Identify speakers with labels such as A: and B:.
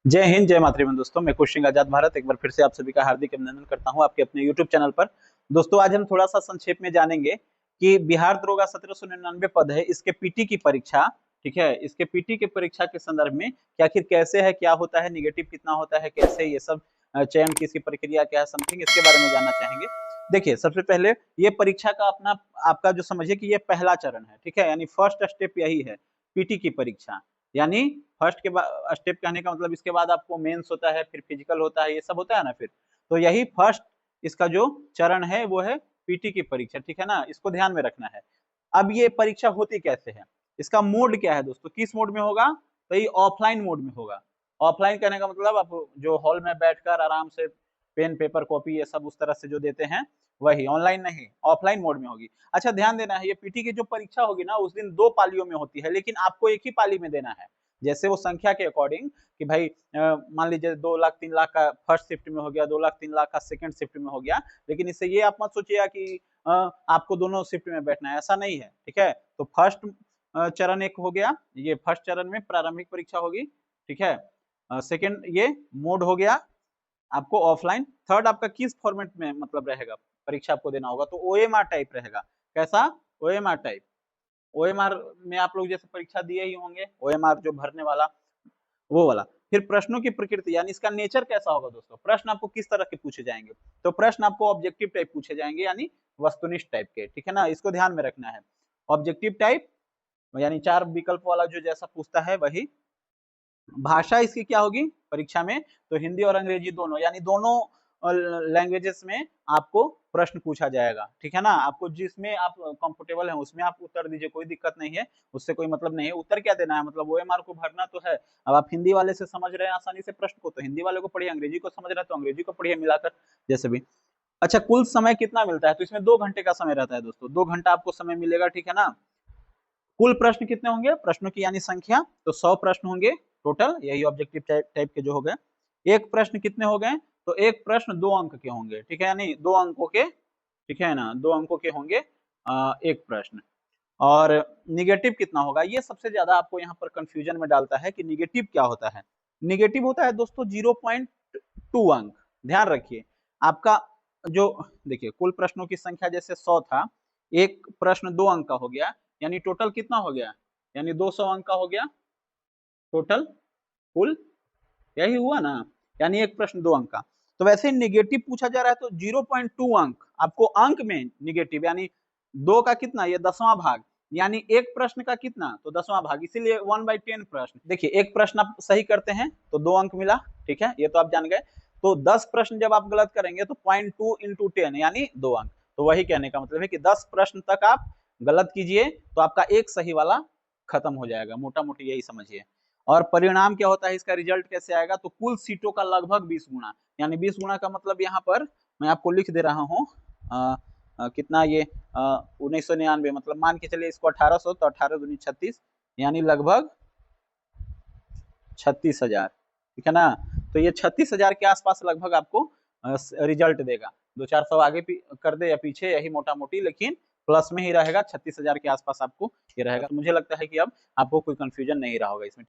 A: जय हिंद, जय मातृभूमि। दोस्तों, मैं कुशिंग आजाद भारत एक बार फिर से आप सभी का हार्दिक अभिनंदन करता हूं आपके अपने यूट्यूब चैनल पर। दोस्तों, आज हम थोड़ा सा संक्षेप में जानेंगे कि बिहार दरोगा 1799 पद है, इसके पीटी की परीक्षा। ठीक है, इसके पीटी की परीक्षा के संदर्भ में कि आखिर कैसे है, क्या होता है, निगेटिव कितना होता है, कैसे ये सब चयन की इसकी प्रक्रिया क्या है, समथिंग इसके बारे में जानना चाहेंगे। देखिए, सबसे पहले ये परीक्षा का अपना आपका जो समझिए कि ये पहला चरण है। ठीक है, यानी फर्स्ट स्टेप यही है, पीटी की परीक्षा। यानी फर्स्ट के बाद स्टेप कहने का मतलब इसके बाद आपको मेंस होता है, फिर फिजिकल होता है, ये सब होता है ना। फिर तो यही फर्स्ट इसका जो चरण है वो है पीटी की परीक्षा। ठीक है ना, इसको ध्यान में रखना है। अब ये परीक्षा होती कैसे है, इसका मोड क्या है दोस्तों, किस मोड में होगा? तो ये ऑफलाइन मोड में होगा। ऑफलाइन कहने का मतलब आप जो हॉल में बैठकर आराम से पेन पेपर कॉपी ये सब उस तरह से जो देते हैं, वही। ऑनलाइन नहीं, ऑफलाइन मोड में होगी। अच्छा, ध्यान देना है, ये पीटी की जो परीक्षा होगी ना, उस दिन 2 पालियों में होती है, लेकिन आपको एक ही पाली में देना है। जैसे वो संख्या के अकॉर्डिंग कि भाई मान लीजिए 2 लाख 3 लाख का फर्स्ट शिफ्ट में हो गया, 2 लाख 3 लाख का सेकंड शिफ्ट में हो गया। लेकिन इससे ये आप मत सोचिएगा कि आपको दोनों शिफ्ट में बैठना है, ऐसा नहीं है। ठीक है, तो फर्स्ट चरण एक हो गया, ये फर्स्ट चरण में प्रारंभिक परीक्षा होगी। ठीक है, सेकंड ये मोड हो गया आपको ऑफलाइन। थर्ड आपका किस फॉर्मेट में मतलब रहेगा, परीक्षा आपको देना होगा, तो ओएमआर टाइप रहेगा। कैसा? OMR type. ओएमआर में आप लोग जैसे परीक्षा दिए ही होंगे, ओएमआर जो भरने वाला, वो वाला। फिर प्रश्नों की प्रकृति यानी इसका नेचर कैसा होगा दोस्तों, प्रश्न आपको किस तरह के पूछे जाएंगे? तो प्रश्न आपको ऑब्जेक्टिव टाइप पूछे जाएंगे, यानी वस्तुनिष्ठ टाइप के। ठीक है ना, इसको ध्यान में रखना है। ऑब्जेक्टिव टाइप यानी 4 विकल्प वाला जो जैसा पूछता है वही। भाषा इसकी क्या होगी परीक्षा में? तो हिंदी और अंग्रेजी दोनों, यानी दोनों लैंग्वेजेस में आपको प्रश्न पूछा जाएगा। ठीक है ना, आपको जिसमें आप कंफर्टेबल हैं उसमें आप उत्तर दीजिए, कोई दिक्कत नहीं है, उससे कोई मतलब नहीं है। उत्तर क्या देना है, मतलब ओएमआर को भरना तो है। अब आप हिंदी वाले से समझ रहे हैं आसानी से प्रश्न को, तो हिंदी वाले को पढ़िए, अंग्रेजी को समझ रहे हैं तो अंग्रेजी को पढ़िए मिलाकर, जैसे भी। अच्छा, कुल समय कितना मिलता है? तो इसमें 2 घंटे का समय रहता है दोस्तों, 2 घंटा आपको समय मिलेगा। ठीक है ना, कुल प्रश्न कितने होंगे, प्रश्नों की यानी संख्या, तो 100 प्रश्न होंगे टोटल, यही ऑब्जेक्टिव टाइप के जो हो गए। एक प्रश्न कितने हो गए? तो एक प्रश्न 2 अंक के होंगे। ठीक है, यानी 2 अंकों के। ठीक है ना, 2 अंकों के होंगे एक प्रश्न। और निगेटिव कितना होगा, ये सबसे ज्यादा आपको यहाँ पर कंफ्यूजन में डालता है कि निगेटिव क्या होता है। निगेटिव होता है दोस्तों 0.2 अंक। ध्यान रखिए आपका जो, देखिए कुल प्रश्नों की संख्या जैसे 100 था, एक प्रश्न 2 अंक का हो गया, यानी टोटल कितना हो गया, यानी 200 अंक का हो गया टोटल कुल। यही हुआ ना, यानी एक प्रश्न 2 अंक का। तो वैसे निगेटिव पूछा जा रहा है तो 0.2 अंक आपको अंक में निगेटिव, यानी 2 का कितना, ये 10वां भाग, यानी एक प्रश्न का कितना, तो 10वां भाग, इसीलिए 1/10 प्रश्न। देखिए, एक प्रश्न आप सही करते हैं तो 2 अंक मिला। ठीक है, ये तो आप जान गए। तो 10 प्रश्न जब आप गलत करेंगे तो 0.2 इंटू 10 यानी 2 अंक। तो वही कहने का मतलब है कि 10 प्रश्न तक आप गलत कीजिए तो आपका एक सही वाला खत्म हो जाएगा, मोटा मोटी यही समझिए। और परिणाम क्या होता है, इसका रिजल्ट कैसे आएगा? तो कुल सीटों का लगभग 20 गुना, यानी 20 गुना का मतलब यहाँ पर मैं आपको लिख दे रहा हूँ कितना ये 1999, मतलब मान के चलिए इसको 1800, तो 18 दूनी 36, यानी लगभग 36,000। ठीक है ना, तो ये 36,000 के आसपास लगभग आपको रिजल्ट देगा। 2-400 आगे कर दे या पीछे, यही मोटा मोटी, लेकिन प्लस में ही रहेगा। 36,000 के आसपास आपको ये रहेगा। तो मुझे लगता है कि अब आपको कोई कंफ्यूजन नहीं रहा होगा इसमें।